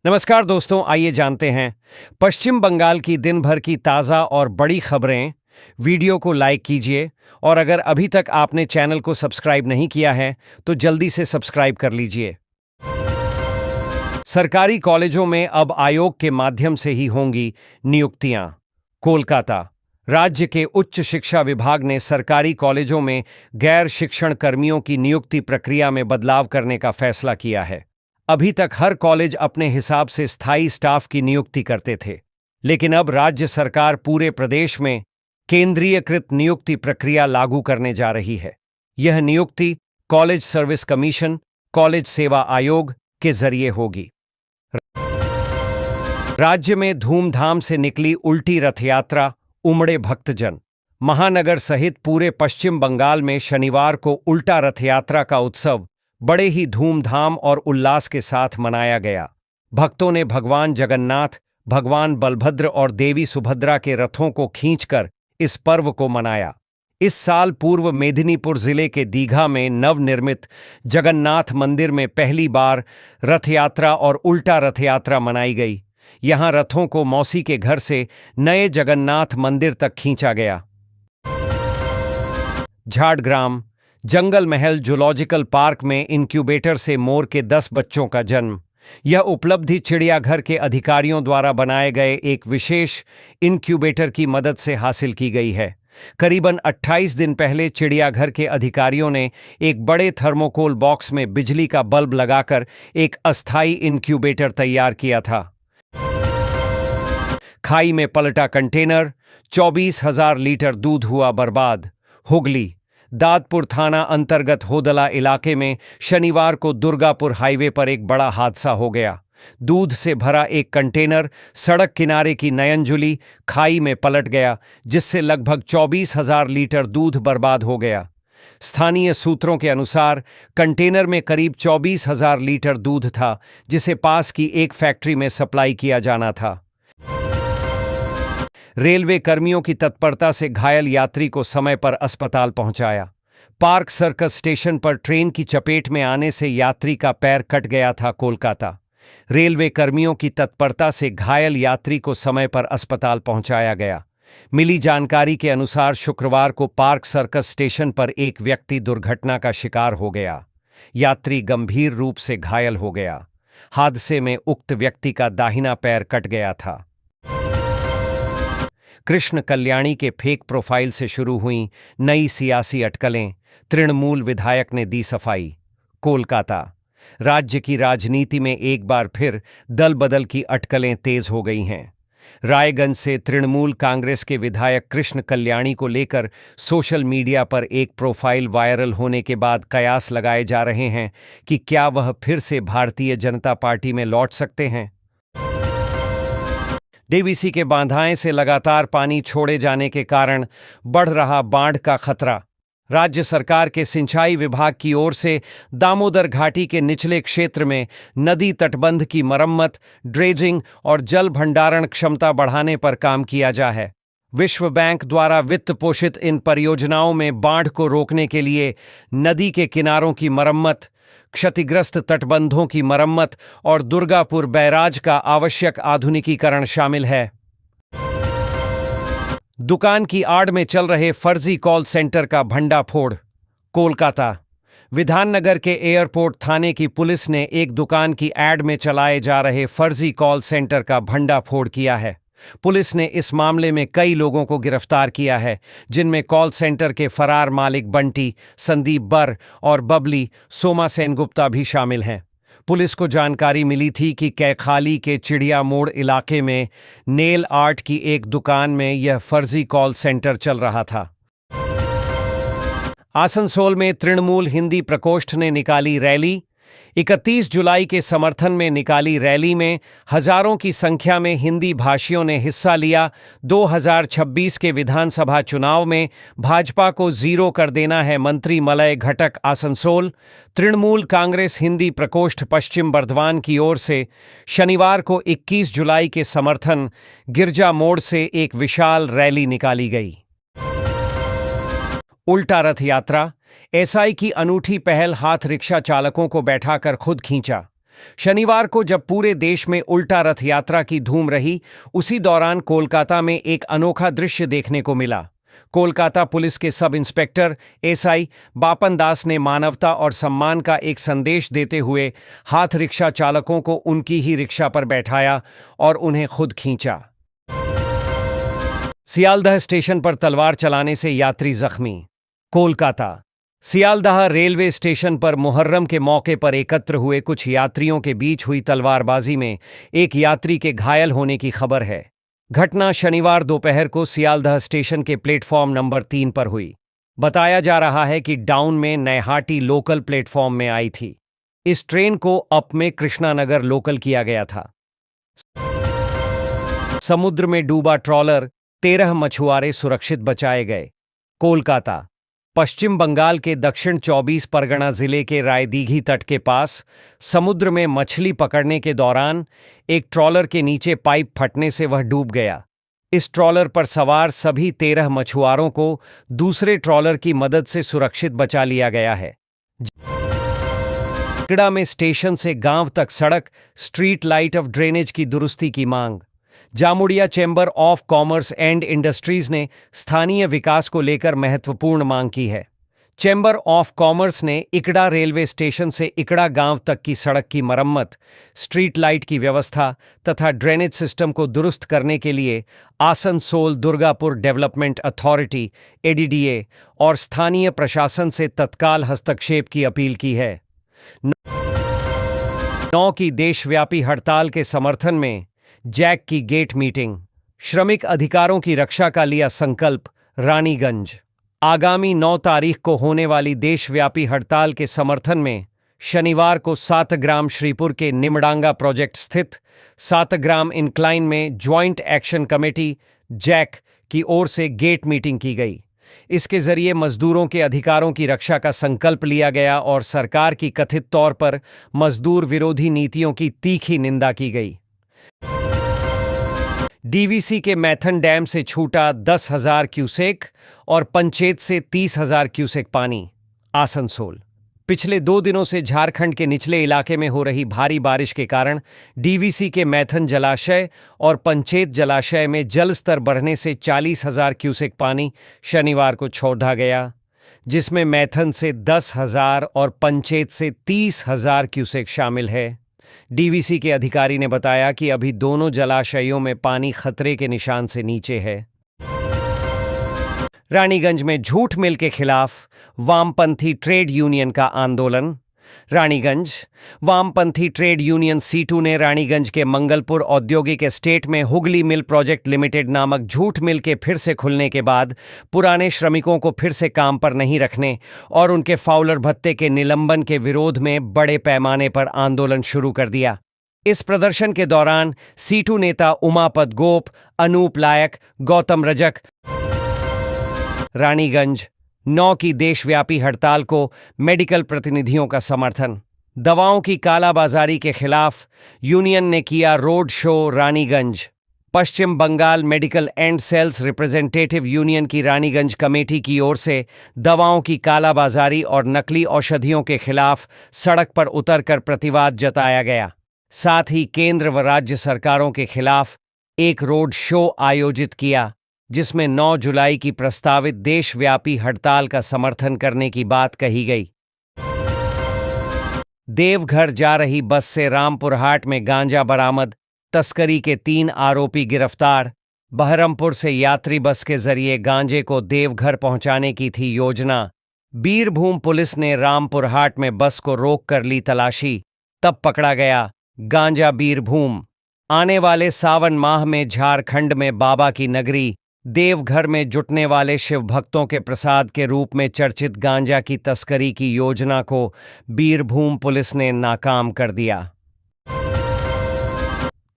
नमस्कार दोस्तों, आइए जानते हैं पश्चिम बंगाल की दिन भर की ताज़ा और बड़ी खबरें। वीडियो को लाइक कीजिए और अगर अभी तक आपने चैनल को सब्सक्राइब नहीं किया है तो जल्दी से सब्सक्राइब कर लीजिए। सरकारी कॉलेजों में अब आयोग के माध्यम से ही होंगी नियुक्तियां। कोलकाता राज्य के उच्च शिक्षा विभाग ने सरकारी कॉलेजों में गैर शिक्षण कर्मियों की नियुक्ति प्रक्रिया में बदलाव करने का फैसला किया है। अभी तक हर कॉलेज अपने हिसाब से स्थायी स्टाफ की नियुक्ति करते थे, लेकिन अब राज्य सरकार पूरे प्रदेश में केंद्रीयकृत नियुक्ति प्रक्रिया लागू करने जा रही है। यह नियुक्ति कॉलेज सर्विस कमीशन, कॉलेज सेवा आयोग के जरिए होगी। राज्य में धूमधाम से निकली उल्टी रथ यात्रा, उमड़े भक्तजन। महानगर सहित पूरे पश्चिम बंगाल में शनिवार को उल्टा रथ यात्रा का उत्सव बड़े ही धूमधाम और उल्लास के साथ मनाया गया। भक्तों ने भगवान जगन्नाथ, भगवान बलभद्र और देवी सुभद्रा के रथों को खींचकर इस पर्व को मनाया। इस साल पूर्व मेदिनीपुर जिले के दीघा में नवनिर्मित जगन्नाथ मंदिर में पहली बार रथ यात्रा और उल्टा रथ यात्रा मनाई गई। यहां रथों को मौसी के घर से नए जगन्नाथ मंदिर तक खींचा गया। झाड़ग्राम जंगल महल जूलॉजिकल पार्क में इनक्यूबेटर से मोर के 10 बच्चों का जन्म। यह उपलब्धि चिड़ियाघर के अधिकारियों द्वारा बनाए गए एक विशेष इनक्यूबेटर की मदद से हासिल की गई है। करीबन 28 दिन पहले चिड़ियाघर के अधिकारियों ने एक बड़े थर्मोकोल बॉक्स में बिजली का बल्ब लगाकर एक अस्थायी इनक्यूबेटर तैयार किया था। खाई में पलटा कंटेनर, 24,000 लीटर दूध हुआ बर्बाद। हुगली दादपुर थाना अंतर्गत होदला इलाके में शनिवार को दुर्गापुर हाईवे पर एक बड़ा हादसा हो गया। दूध से भरा एक कंटेनर सड़क किनारे की नयनजुली खाई में पलट गया, जिससे लगभग 24,000 लीटर दूध बर्बाद हो गया। स्थानीय सूत्रों के अनुसार कंटेनर में करीब 24,000 लीटर दूध था, जिसे पास की एक फैक्ट्री में सप्लाई किया जाना था। रेलवे कर्मियों की तत्परता से घायल यात्री को समय पर अस्पताल पहुंचाया। पार्क सर्कस स्टेशन पर ट्रेन की चपेट में आने से यात्री का पैर कट गया था। कोलकाता रेलवे कर्मियों की तत्परता से घायल यात्री को समय पर अस्पताल पहुंचाया गया। मिली जानकारी के अनुसार शुक्रवार को पार्क सर्कस स्टेशन पर एक व्यक्ति दुर्घटना का शिकार हो गया। यात्री गंभीर रूप से घायल हो गया। हादसे में उक्त व्यक्ति का दाहिना पैर कट गया था। कृष्ण कल्याणी के फेक प्रोफाइल से शुरू हुई नई सियासी अटकलें, तृणमूल विधायक ने दी सफाई। कोलकाता राज्य की राजनीति में एक बार फिर दल बदल की अटकलें तेज हो गई हैं। रायगंज से तृणमूल कांग्रेस के विधायक कृष्ण कल्याणी को लेकर सोशल मीडिया पर एक प्रोफाइल वायरल होने के बाद कयास लगाए जा रहे हैं कि क्या वह फिर से भारतीय जनता पार्टी में लौट सकते हैं। डीवीसी के बांधाएं से लगातार पानी छोड़े जाने के कारण बढ़ रहा बाढ़ का खतरा। राज्य सरकार के सिंचाई विभाग की ओर से दामोदर घाटी के निचले क्षेत्र में नदी तटबंध की मरम्मत, ड्रेजिंग और जल भंडारण क्षमता बढ़ाने पर काम किया जा है। विश्व बैंक द्वारा वित्त पोषित इन परियोजनाओं में बाढ़ को रोकने के लिए नदी के किनारों की मरम्मत, क्षतिग्रस्त तटबंधों की मरम्मत और दुर्गापुर बैराज का आवश्यक आधुनिकीकरण शामिल है। दुकान की आड़ में चल रहे फर्जी कॉल सेंटर का भंडाफोड़। कोलकाता विधाननगर के एयरपोर्ट थाने की पुलिस ने एक दुकान की एड में चलाए जा रहे फर्जी कॉल सेंटर का भंडाफोड़ किया है। पुलिस ने इस मामले में कई लोगों को गिरफ्तार किया है, जिनमें कॉल सेंटर के फरार मालिक बंटी, संदीप बर और बबली सोमा सेनगुप्ता भी शामिल हैं। पुलिस को जानकारी मिली थी कि कैखाली के चिड़िया मोड़ इलाके में नेल आर्ट की एक दुकान में यह फर्जी कॉल सेंटर चल रहा था। आसनसोल में तृणमूल हिंदी प्रकोष्ठ ने निकाली रैली। 31 जुलाई के समर्थन में निकाली रैली में हजारों की संख्या में हिंदी भाषियों ने हिस्सा लिया। 2026 के विधानसभा चुनाव में भाजपा को जीरो कर देना है, मंत्री मलय घटक आसनसोल। तृणमूल कांग्रेस हिंदी प्रकोष्ठ पश्चिम बर्धमान की ओर से शनिवार को 21 जुलाई के समर्थन गिरजा मोड़ से एक विशाल रैली निकाली गई। उल्टा रथ यात्रा, एसआई की अनूठी पहल हाथ रिक्शा चालकों को बैठाकर खुद खींचा। शनिवार को जब पूरे देश में उल्टा रथ यात्रा की धूम रही, उसी दौरान कोलकाता में एक अनोखा दृश्य देखने को मिला। कोलकाता पुलिस के सब इंस्पेक्टर एसआई बापन दास ने मानवता और सम्मान का एक संदेश देते हुए हाथ रिक्शा चालकों को उनकी ही रिक्शा पर बैठाया और उन्हें खुद खींचा। सियालदह स्टेशन पर तलवार चलाने से यात्री जख्मी। कोलकाता सियालदह रेलवे स्टेशन पर मुहर्रम के मौके पर एकत्र हुए कुछ यात्रियों के बीच हुई तलवारबाजी में एक यात्री के घायल होने की खबर है। घटना शनिवार दोपहर को सियालदह स्टेशन के प्लेटफॉर्म नंबर 3 पर हुई। बताया जा रहा है कि डाउन में नैहाटी लोकल प्लेटफॉर्म में आई थी। इस ट्रेन को अप में कृष्णानगर लोकल किया गया था। समुद्र में डूबा ट्रॉलर, 13 मछुआरे सुरक्षित बचाए गए। कोलकाता पश्चिम बंगाल के दक्षिण 24 परगना जिले के रायदीघी तट के पास समुद्र में मछली पकड़ने के दौरान एक ट्रॉलर के नीचे पाइप फटने से वह डूब गया। इस ट्रॉलर पर सवार सभी 13 मछुआरों को दूसरे ट्रॉलर की मदद से सुरक्षित बचा लिया गया है। इकड़ा में स्टेशन से गांव तक सड़क, स्ट्रीट लाइट ऑफ ड्रेनेज की दुरुस्ती की मांग। Jamuria chamber of commerce and industries ने स्थानीय विकास को लेकर महत्वपूर्ण मांग की है। चैम्बर ऑफ कॉमर्स ने इकड़ा रेलवे स्टेशन से इकड़ा गांव तक की सड़क की मरम्मत, स्ट्रीट लाइट की व्यवस्था तथा ड्रेनेज सिस्टम को दुरुस्त करने के लिए आसनसोल दुर्गापुर डेवलपमेंट अथॉरिटी एडीडीए और स्थानीय प्रशासन से तत्काल हस्तक्षेप की अपील की है। 9 की देशव्यापी हड़ताल के समर्थन में जैक की गेट मीटिंग। श्रमिक अधिकारों की रक्षा का लिया संकल्प। रानीगंज आगामी 9 तारीख को होने वाली देशव्यापी हड़ताल के समर्थन में शनिवार को सातग्राम श्रीपुर के निमडांगा प्रोजेक्ट स्थित सातग्राम इंक्लाइन में ज्वाइंट एक्शन कमेटी जैक की ओर से गेट मीटिंग की गई। इसके जरिए मजदूरों के अधिकारों की रक्षा का संकल्प लिया गया और सरकार की कथित तौर पर मजदूर विरोधी नीतियों की तीखी निंदा की गई। डीवीसी के मैथन डैम से छूटा 10,000 क्यूसेक और पंचेत से 30,000 क्यूसेक पानी। आसनसोल पिछले 2 दिनों से झारखंड के निचले इलाके में हो रही भारी बारिश के कारण डीवीसी के मैथन जलाशय और पंचेत जलाशय में जल स्तर बढ़ने से 40,000 क्यूसेक पानी शनिवार को छोड़ा गया, जिसमें मैथन से 10,000 और पंचेत से 30,000 क्यूसेक शामिल है। डीवीसी के अधिकारी ने बताया कि अभी दोनों जलाशयों में पानी खतरे के निशान से नीचे है। रानीगंज में झूठ मिल के खिलाफ वामपंथी ट्रेड यूनियन का आंदोलन। रानीगंज वामपंथी ट्रेड यूनियन सीटू ने रानीगंज के मंगलपुर औद्योगिक एस्टेट में हुगली मिल प्रोजेक्ट लिमिटेड नामक झूठ मिल के फिर से खुलने के बाद पुराने श्रमिकों को फिर से काम पर नहीं रखने और उनके फाउलर भत्ते के निलंबन के विरोध में बड़े पैमाने पर आंदोलन शुरू कर दिया। इस प्रदर्शन के दौरान सीटू नेता उमापत गोप, अनूप लायक, गौतम रजक। रानीगंज 9 की देशव्यापी हड़ताल को मेडिकल प्रतिनिधियों का समर्थन। दवाओं की कालाबाजारी के खिलाफ यूनियन ने किया road show. Raniganj Paschim Bangal medical and sales representative union की रानीगंज कमेटी की ओर से दवाओं की कालाबाजारी और नकली औषधियों के खिलाफ सड़क पर उतरकर प्रतिवाद जताया गया। साथ ही केंद्र व राज्य सरकारों के खिलाफ एक रोड शो आयोजित किया, जिसमें 9 जुलाई की प्रस्तावित देशव्यापी हड़ताल का समर्थन करने की बात कही गई। देवघर जा रही बस से रामपुरहाट में गांजा बरामद, तस्करी के 3 आरोपी गिरफ्तार। बहरमपुर से यात्री बस के जरिए गांजे को देवघर पहुंचाने की थी योजना। बीरभूम पुलिस ने रामपुरहाट में बस को रोक कर ली तलाशी, तब पकड़ा गया गांजा। बीरभूम आने वाले सावन माह में झारखंड में बाबा की नगरी देवघर में जुटने वाले शिव भक्तों के प्रसाद के रूप में चर्चित गांजा की तस्करी की योजना को बीरभूम पुलिस ने नाकाम कर दिया।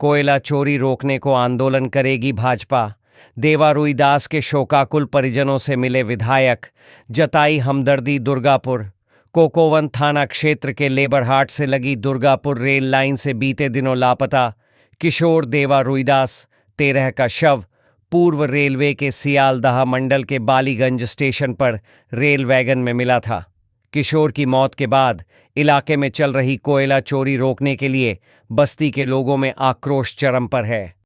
कोयला चोरी रोकने को आंदोलन करेगी भाजपा। देवा रुईदास के शोकाकुल परिजनों से मिले विधायक, जताई हमदर्दी। दुर्गापुर कोकोवन थाना क्षेत्र के लेबरहाट से लगी दुर्गापुर रेल लाइन से बीते दिनों लापता किशोर देवा रुईदास 13 का शव पूर्व रेलवे के सियालदह मंडल के बालीगंज स्टेशन पर रेल वैगन में मिला था। किशोर की मौत के बाद इलाके में चल रही कोयला चोरी रोकने के लिए बस्ती के लोगों में आक्रोश चरम पर है।